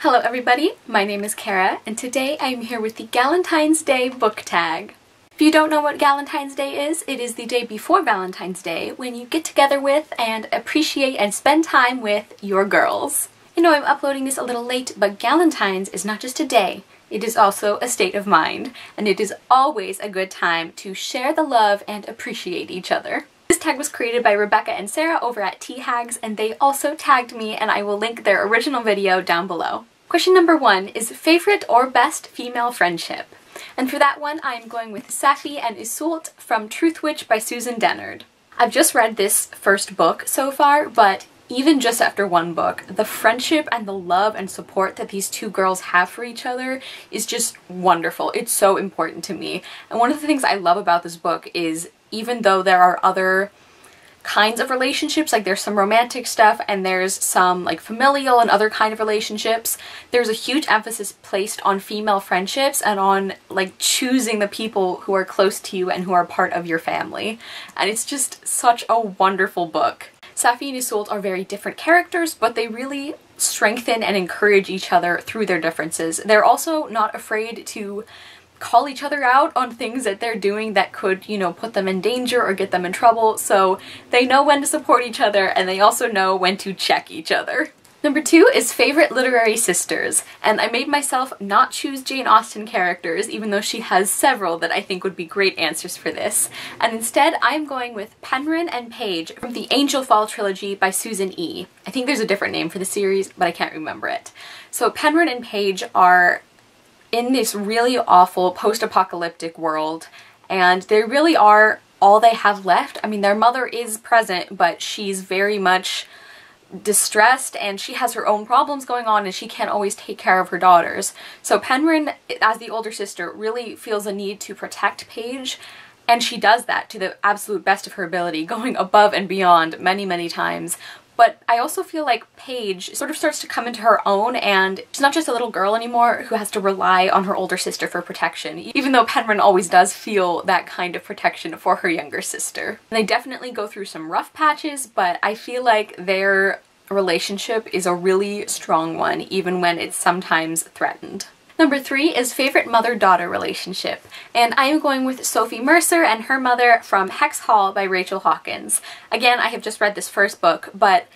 Hello everybody, my name is Kara, and today I'm here with the Galentine's Day book tag. If you don't know what Galentine's Day is, it is the day before Valentine's Day when you get together with and appreciate and spend time with your girls. I know I'm uploading this a little late, but Galentine's is not just a day, it is also a state of mind, and it is always a good time to share the love and appreciate each other. This tag was created by Rebecca and Sarah over at T-Hags, and they also tagged me, and I will link their original video down below. Question number 1 is favorite or best female friendship? And for that one, I'm going with Safi and Iseult from Truth Witch by Susan Dennard. I've just read this first book so far, but even just after one book, the friendship and the love and support that these two girls have for each other is just wonderful. It's so important to me. And one of the things I love about this book is even though there are other kinds of relationships, like there's some romantic stuff and there's some like familial and other kind of relationships, there's a huge emphasis placed on female friendships and on like choosing the people who are close to you and who are part of your family. And it's just such a wonderful book. Safi and Iseult are very different characters, but they really strengthen and encourage each other through their differences. They're also not afraid to call each other out on things that they're doing that could, you know, put them in danger or get them in trouble, so they know when to support each other and they also know when to check each other. Number 2 is favorite literary sisters, and I made myself not choose Jane Austen characters, even though she has several that I think would be great answers for this, and instead I'm going with Penryn and Paige from the Angel Fall trilogy by Susan E. I think there's a different name for the series, but I can't remember it. So Penryn and Paige are in this really awful post-apocalyptic world, and they really are all they have left. I mean, their mother is present, but she's very much distressed and she has her own problems going on and she can't always take care of her daughters. So Penryn, as the older sister, really feels a need to protect Paige, and she does that to the absolute best of her ability, going above and beyond many times. But I also feel like Paige sort of starts to come into her own, and she's not just a little girl anymore who has to rely on her older sister for protection, even though Penryn always does feel that kind of protection for her younger sister. And they definitely go through some rough patches, but I feel like their relationship is a really strong one, even when it's sometimes threatened. Number 3 is favorite mother-daughter relationship, and I am going with Sophie Mercer and her mother from Hex Hall by Rachel Hawkins. Again, I have just read this first book, but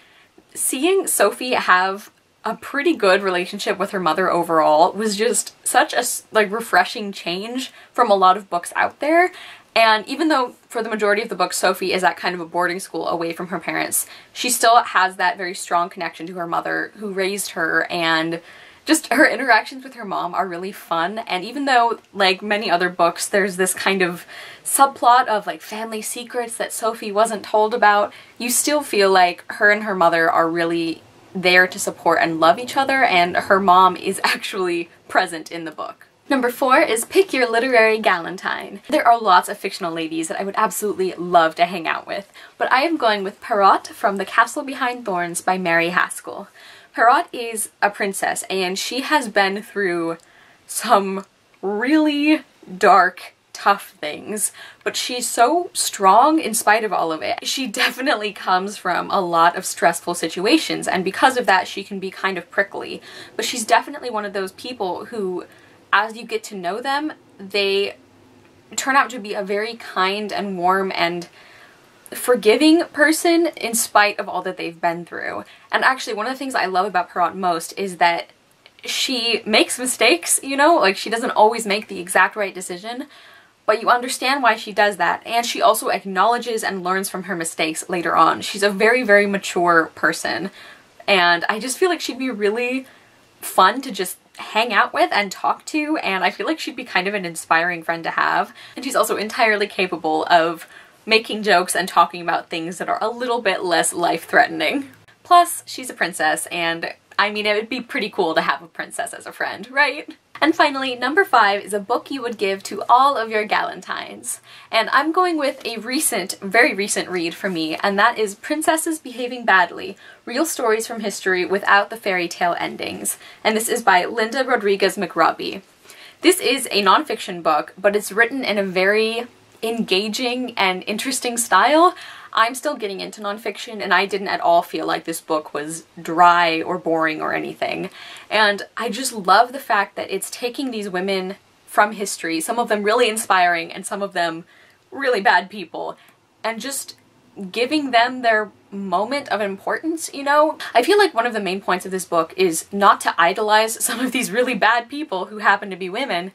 seeing Sophie have a pretty good relationship with her mother overall was just such a refreshing change from a lot of books out there. And even though for the majority of the book Sophie is at kind of a boarding school away from her parents, she still has that very strong connection to her mother who raised her, and just her interactions with her mom are really fun. And even though, like many other books, there's this kind of subplot of like family secrets that Sophie wasn't told about, you still feel like her and her mother are really there to support and love each other, and her mom is actually present in the book. Number 4 is pick your literary Galentine. There are lots of fictional ladies that I would absolutely love to hang out with, but I am going with Perrot from The Castle Behind Thorns by Mary Haskell. Perrot is a princess, and she has been through some really dark, tough things, but she's so strong in spite of all of it. She definitely comes from a lot of stressful situations, and because of that she can be kind of prickly, but she's definitely one of those people who, as you get to know them, they turn out to be a very kind and warm and forgiving person in spite of all that they've been through. And actually one of the things I love about Perrot most is that she makes mistakes, you know, like she doesn't always make the exact right decision, but you understand why she does that, and she also acknowledges and learns from her mistakes later on. She's a very mature person, and I just feel like she'd be really fun to just hang out with and talk to, and I feel like she'd be kind of an inspiring friend to have. And she's also entirely capable of making jokes and talking about things that are a little bit less life-threatening. Plus, she's a princess, and I mean, it would be pretty cool to have a princess as a friend, right? And finally, number 5 is a book you would give to all of your Galentines. And I'm going with a very recent read for me, and that is Princesses Behaving Badly: Real Stories from History Without the Fairy Tale Endings. And this is by Linda Rodriguez McRobbie. This is a nonfiction book, but it's written in a very engaging and interesting style. I'm still getting into nonfiction, and I didn't at all feel like this book was dry or boring or anything. And I just love the fact that it's taking these women from history, some of them really inspiring and some of them really bad people, and just giving them their moment of importance, you know? I feel like one of the main points of this book is not to idolize some of these really bad people who happen to be women,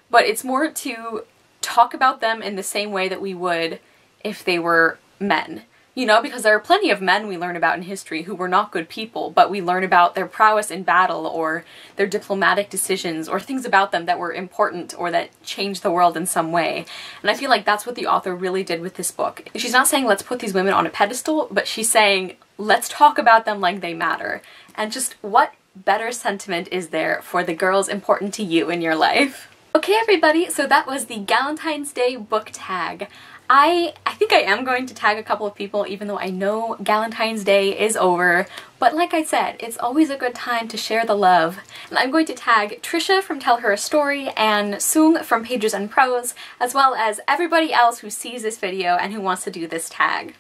but it's more to talk about them in the same way that we would if they were men. You know, because there are plenty of men we learn about in history who were not good people, but we learn about their prowess in battle or their diplomatic decisions or things about them that were important or that changed the world in some way. And I feel like that's what the author really did with this book. She's not saying let's put these women on a pedestal, but she's saying let's talk about them like they matter. And just what better sentiment is there for the girls important to you in your life? Okay everybody, so that was the Galentine's Day book tag. I think I am going to tag a couple of people even though I know Galentine's Day is over, but like I said, it's always a good time to share the love. And I'm going to tag Trisha from Tell Her a Story and Sung from Pages and Prose, as well as everybody else who sees this video and who wants to do this tag.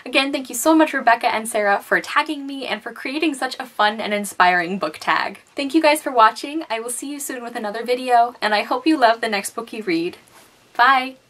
Again, thank you so much Rebecca and Sarah for tagging me and for creating such a fun and inspiring book tag. Thank you guys for watching. I will see you soon with another video, and I hope you love the next book you read. Bye!